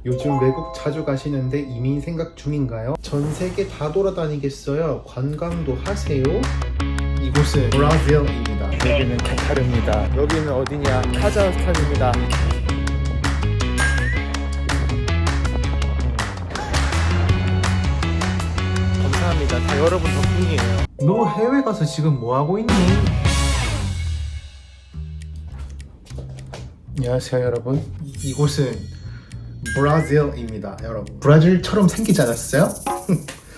요즘 외국 자주 가시는데 이민 생각 중인가요? 전 세계 다 돌아다니겠어요? 관광도 하세요? 이곳은 브라질입니다. 여기는 카타르입니다. 여기는 어디냐? 카자흐스탄입니다. 감사합니다. 다 여러분 덕분이에요. 너 해외 가서 지금 뭐하고 있니? 안녕하세요 여러분. 이곳은 브라질입니다 여러분. 브라질처럼 생기지 않았어요?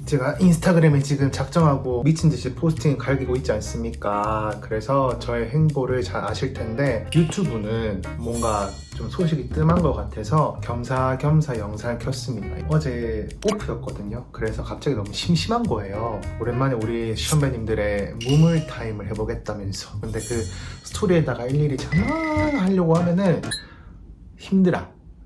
제가 인스타그램에 지금 작정하고 미친듯이 포스팅 갈기고 있지 않습니까? 그래서 저의 행보를 잘 아실 텐데 유튜브는 뭔가 좀 소식이 뜸한 것 같아서 겸사겸사 영상을 켰습니다. 어제 오프였거든요. 그래서 갑자기 너무 심심한 거예요. 오랜만에 우리 선배님들의 무물 타임을 해보겠다면서. 근데 그 스토리에다가 일일이 장난하려고 하면은 힘들어.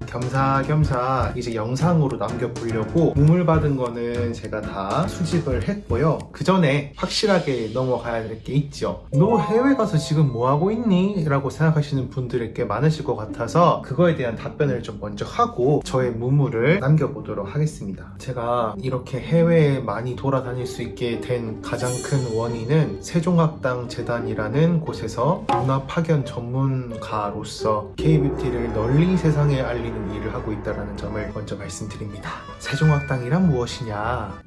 겸사겸사 이제 영상으로 남겨보려고 무물 받은 거는 제가 다 수집을 했고요. 그 전에 확실하게 넘어가야 될 게 있죠. 너 해외 가서 지금 뭐하고 있니? 라고 생각하시는 분들이 꽤 많으실 것 같아서 그거에 대한 답변을 좀 먼저 하고 저의 무물을 남겨보도록 하겠습니다. 제가 이렇게 해외에 많이 돌아다닐 수 있게 된 가장 큰 원인은 세종학당 재단이라는 곳에서 문화 파견 전문가로서 K-뷰티를 널리 세상에 알리는 일을 하고 있다는 점을 먼저 말씀드립니다. 세종학당이란 무엇이냐?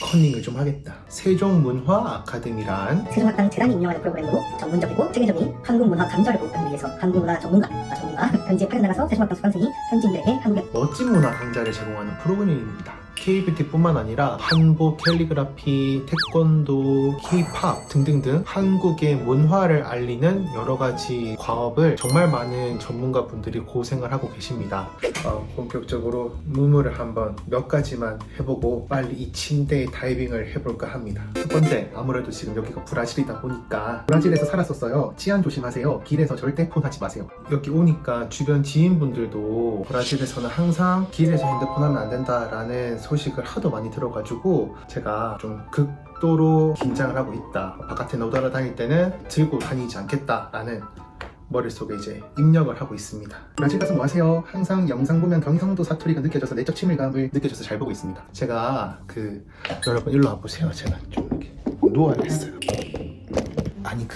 컨닝을 좀 하겠다. 세종문화 아카데미란 세종학당 재단이 운영하는 프로그램으로 전문적이고 체계적인 한국 문화 강좌를 보급하기 위해서 한국 문화 전문가 현지에 파견 나가서 세종학당 수강생이 현지인들에게 한국의 멋진 문화 강좌를 제공하는 프로그램입니다. K-뷰티뿐만 아니라 한복, 캘리그라피, 태권도, K-팝 등등등 한국의 문화를 알리는 여러 가지 과업을 정말 많은 전문가분들이 고생을 하고 계십니다. 본격적으로 무물을 한번 몇 가지만 해보고 빨리 이 침대에 다이빙을 해볼까 합니다. 첫 번째, 아무래도 지금 여기가 브라질이다 보니까 브라질에서 살았었어요. 치안 조심하세요. 길에서 절대 폰 하지 마세요. 여기 오니까 주변 지인분들도 브라질에서는 항상 길에서 핸드폰 하면 안 된다라는 소식을 하도 많이 들어가지고 제가 좀 극도로 긴장을 하고 있다. 바깥에 나돌아다닐 때는 들고 다니지 않겠다라는 머릿속에 이제 입력을 하고 있습니다. 브라질 가서 뭐 하세요? 항상 영상 보면 경상도 사투리가 느껴져서 내적 친밀감을 느껴져서 잘 보고 있습니다. 제가 여러분 일로 와보세요. 제가 좀 이렇게 누워야겠어요. 아니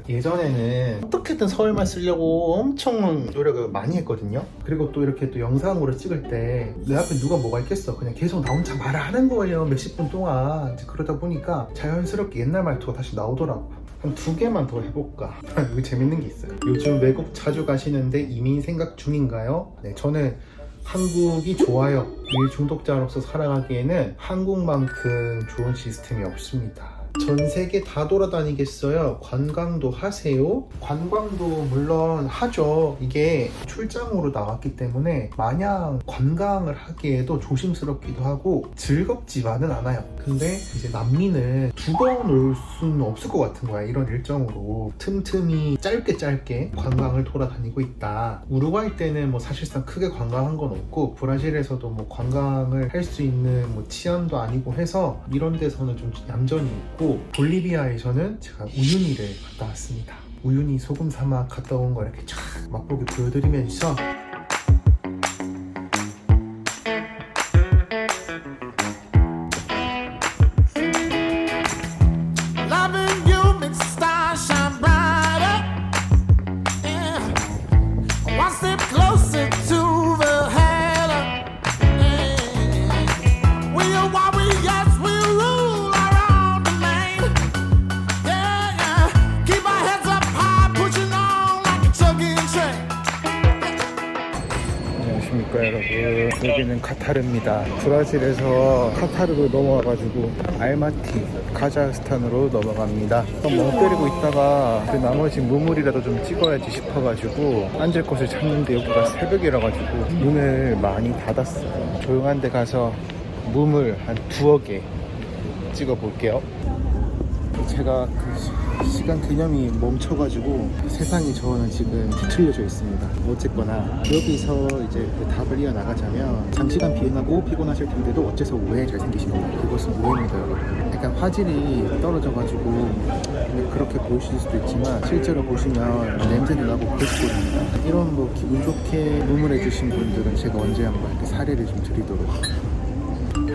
예전에는 어떻게든 서울말 쓰려고 엄청 노력을 많이 했거든요. 그리고 또 이렇게 또 영상으로 찍을 때 내 앞에 누가 뭐가 있겠어. 그냥 계속 나 혼자 말을 하는 거예요. 몇십 분 동안. 이제 그러다 보니까 자연스럽게 옛날 말투가 다시 나오더라고. 한 2개만 더 해볼까. 이거 재밌는 게 있어요. 요즘 외국 자주 가시는데 이민 생각 중인가요? 네, 저는 한국이 좋아요. 일 중독자로서 살아가기에는 한국만큼 좋은 시스템이 없습니다. 전 세계 다 돌아다니겠어요? 관광도 하세요? 관광도 물론 하죠. 이게 출장으로 나왔기 때문에 마냥 관광을 하기에도 조심스럽기도 하고 즐겁지만은 않아요. 근데 이제 난민을 2번 올 수는 없을 것 같은 거야. 이런 일정으로 틈틈이 짧게 관광을 돌아다니고 있다. 우루과이 때는 뭐 사실상 크게 관광한 건 없고 브라질에서도 뭐 관광을 할 수 있는 뭐 치안도 아니고 해서 이런 데서는 좀 얌전히 있고 볼리비아에서는 제가 우유니를 갔다 왔습니다. 우유니 소금 사막 갔다 온 거 이렇게 쫙 맛보기 보여드리면서 여러분, 여기는 카타르입니다. 브라질에서 카타르로 넘어와가지고 알마티, 카자흐스탄으로 넘어갑니다. 멍 때리고 있다가 그 나머지 무물이라도 좀 찍어야지 싶어가지고 앉을 곳을 찾는데 여기가 새벽이라 가지고 문을 많이 닫았어요. 조용한 데 가서 무물 한 2개 찍어 볼게요. 제가 시간 개념이 멈춰가지고 세상이 저는 지금 뒤틀려져 있습니다. 어쨌거나 여기서 이제 그 답을 이어나가자면 장시간 비행하고 피곤하실 텐데도 어째서 왜 잘생기신 건가요? 그것은 오해입니다, 여러분. 약간 화질이 떨어져가지고 그렇게 보이실 수도 있지만 실제로 보시면 냄새도 나고 그러시거든요. 이런 뭐 기분 좋게 무문해주신 분들은 제가 언제 한번 이렇게 사례를 좀 드리도록.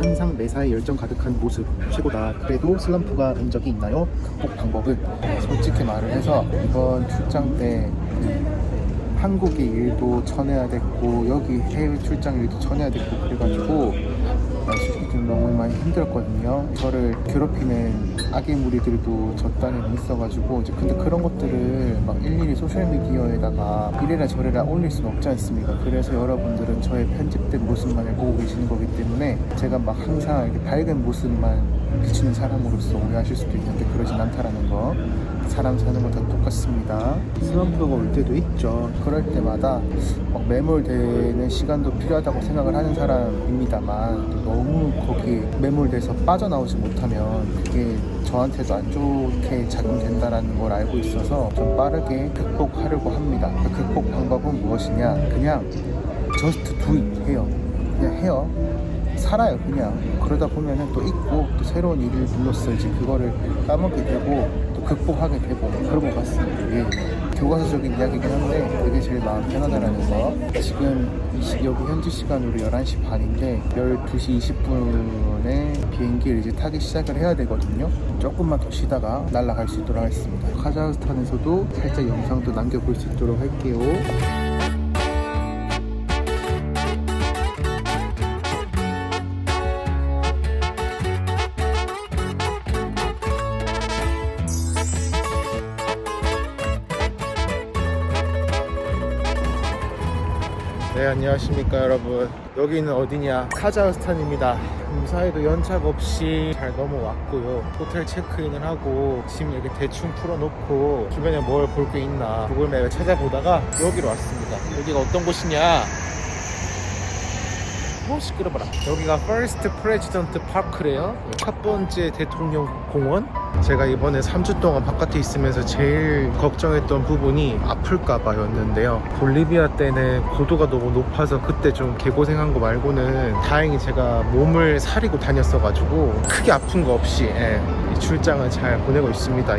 항상 매사에 열정 가득한 모습 최고다. 그래도 슬럼프가 온 적이 있나요? 극복 방법은? 솔직히 말을 해서 이번 출장 때 한국의 일도 쳐내야 됐고 여기 해외 출장 일도 쳐내야 됐고 그래가지고 솔직히 좀 너무 많이 힘들었거든요. 저를 괴롭히는 악의 무리들도 저 딴에 있어가지고 이제 근데 그런 것들을 막 일일이 소셜미디어에다가 이래라 저래라 올릴 수는 없지 않습니까? 그래서 여러분들은 저의 편집된 모습만을 보고 계시는 거기 때문에 제가 막 항상 이렇게 밝은 모습만 비추는 사람으로서 오해하실 수도 있는데 그러진 않다라는 거. 사람 사는 건 다 똑같습니다. 슬럼프가 올 때도 있죠. 그럴 때마다 막 매몰되는 시간도 필요하다고 생각을 하는 사람입니다만 너무 거기에 매몰돼서 빠져나오지 못하면 그게 저한테도 안 좋게 작용된다는 걸 알고 있어서 좀 빠르게 극복하려고 합니다. 그 극복 방법은 무엇이냐? 그냥 just do it 해요. 그냥 해요. 살아요 그냥. 그러다 보면은 또 있고 또 새로운 일을 불렀어 이제 그거를 까먹게 되고 또 극복하게 되고 그런 것 같습니다. 예. 교과서적인 이야기긴 한데 그게 제일 마음 편하다라는 거. 지금 여기 현지 시간으로 11시 반인데 12시 20분에 비행기를 이제 타기 시작을 해야 되거든요. 조금만 더 쉬다가 날아갈 수 있도록 하겠습니다. 카자흐스탄에서도 살짝 영상도 남겨볼 수 있도록 할게요. 네, 안녕하십니까 여러분. 여기는 어디냐? 카자흐스탄입니다. 무사히도 연착 없이 잘 넘어왔고요. 호텔 체크인을 하고 짐 이렇게 대충 풀어놓고 주변에 뭘 볼 게 있나 구글맵을 찾아보다가 여기로 왔습니다. 여기가 어떤 곳이냐? 시끄러워라. 여기가 First President Park래요. 첫 번째 대통령 공원. 제가 이번에 3주 동안 바깥에 있으면서 제일 걱정했던 부분이 아플까봐 였는데요. 볼리비아 때는 고도가 너무 높아서 그때 좀 개고생한 거 말고는 다행히 제가 몸을 사리고 다녔어가지고 크게 아픈 거 없이 이 출장을 잘 보내고 있습니다.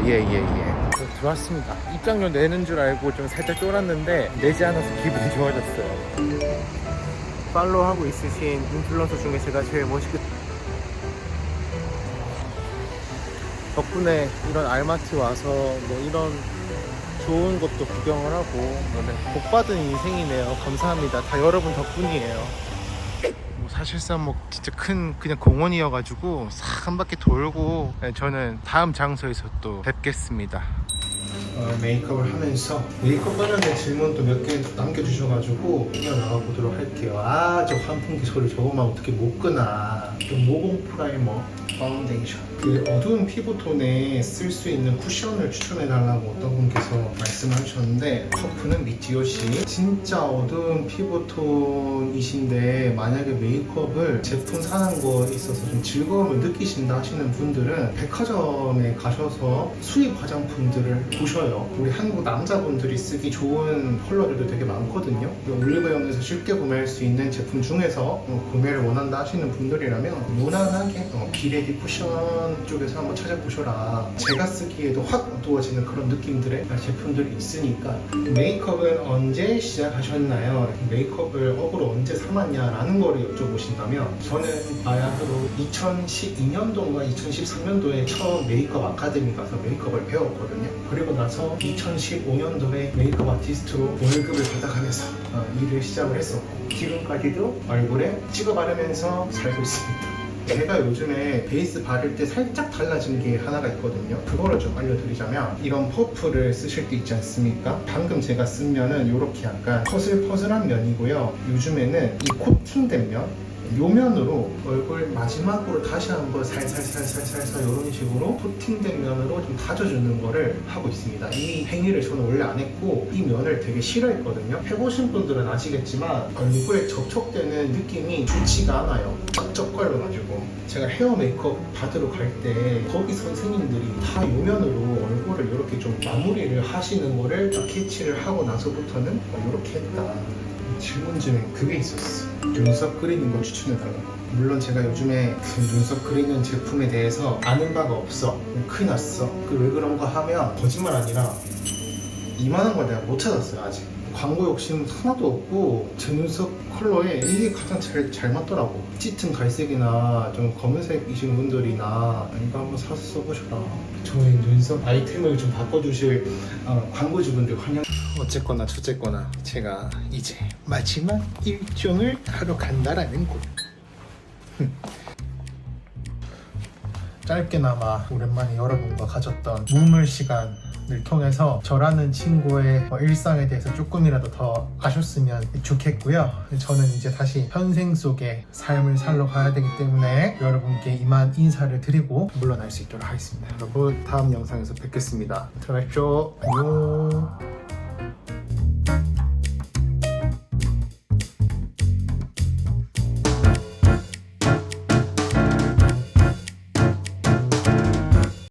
들어왔습니다. 입장료 내는 줄 알고 좀 살짝 쫄았는데 내지 않아서 기분이 좋아졌어요. 팔로우하고 있으신 인플루언서 중에 제가 제일 멋있게 덕분에 이런 알마티 와서 뭐 이런 좋은 것도 구경을 하고 복받은 인생이네요. 감사합니다. 다 여러분 덕분이에요. 뭐 사실상 뭐 진짜 큰 그냥 공원이어가지고 싹 한 바퀴 돌고 저는 다음 장소에서 또 뵙겠습니다. 메이크업을 하면서 메이크업 관련된 질문도 몇 개 남겨주셔가지고 이어나가 보도록 할게요. 저 환풍기 소리 저거만 어떻게 못 끄나. 모공 프라이머 파운데이션, 그 어두운 피부톤에 쓸 수 있는 쿠션을 추천해달라고 어떤 분께서 말씀을 하셨는데, 퍼프는 미지오씨 진짜 어두운 피부톤이신데 만약에 메이크업을 제품 사는 거에 있어서 좀 즐거움을 느끼신다 하시는 분들은 백화점에 가셔서 수입 화장품들을 보셔요. 우리 한국 남자분들이 쓰기 좋은 컬러들도 되게 많거든요. 올리브영에서 쉽게 구매할 수 있는 제품 중에서 구매를 원한다 하시는 분들이라면 무난하게 비레디 쿠션 쪽에서 한번 찾아보셔라. 제가 쓰기에도 확 어두워지는 그런 느낌들의 제품들이 있으니까. 메이크업은 언제 시작하셨나요? 메이크업을 업으로 언제 삼았냐라는 거를 여쭤보신다면, 저는 바야흐로 2012년도인가 2013년도에 처음 메이크업 아카데미 가서 메이크업을 배웠거든요. 그리고 나서 2015년도에 메이크업 아티스트로 월급을 받아가면서 일을 시작을 했었고, 지금까지도 얼굴에 찍어 바르면서 살고 있습니다. 제가 요즘에 베이스 바를 때 살짝 달라진 게 하나가 있거든요. 그거를 좀 알려드리자면, 이런 퍼프를 쓰실 때 있지 않습니까? 방금 제가 쓴 면은 이렇게 약간 퍼슬퍼슬한 면이고요. 요즘에는 이 코팅된 면, 요면으로 얼굴 마지막으로 다시 한번 살살살살살살 이런 식으로 코팅된 면으로 좀 다져주는 거를 하고 있습니다. 이 행위를 저는 원래 안 했고 이 면을 되게 싫어했거든요. 해보신 분들은 아시겠지만 얼굴에 접촉되는 느낌이 좋지가 않아요. 쩍쩍거려가지고 제가 헤어 메이크업 받으러 갈 때 거기 선생님들이 다 요면으로 얼굴을 이렇게 좀 마무리를 하시는 거를 딱 캐치를 하고 나서부터는 이렇게 했다. 질문 중에 그게 있었어. 눈썹 그리는 거 추천해달라고. 물론 제가 요즘에 그 눈썹 그리는 제품에 대해서 아는 바가 없어. 큰일 났어. 그 왜 그런가 하면 거짓말 아니라 이만한 걸 내가 못 찾았어요 아직. 광고 욕심 하나도 없고 제 눈썹 컬러에 이게 가장 잘 맞더라고. 짙은 갈색이나 좀 검은색이신 분들이나 이거 한번 사서 써보셔라. 저희 눈썹 아이템을 좀 바꿔주실 광고주분들 환영. 어쨌거나 저쨌거나 제가 이제 마지막 일정을 하러 간다라는 거. 짧게나마 오랜만에 여러분과 가졌던 우물 시간을 통해서 저라는 친구의 일상에 대해서 조금이라도 더 아셨으면 좋겠고요. 저는 이제 다시 현생 속의 삶을 살러 가야 되기 때문에 여러분께 이만 인사를 드리고 물러날 수 있도록 하겠습니다. 여러분 다음 영상에서 뵙겠습니다. 들어가십시오. 안녕.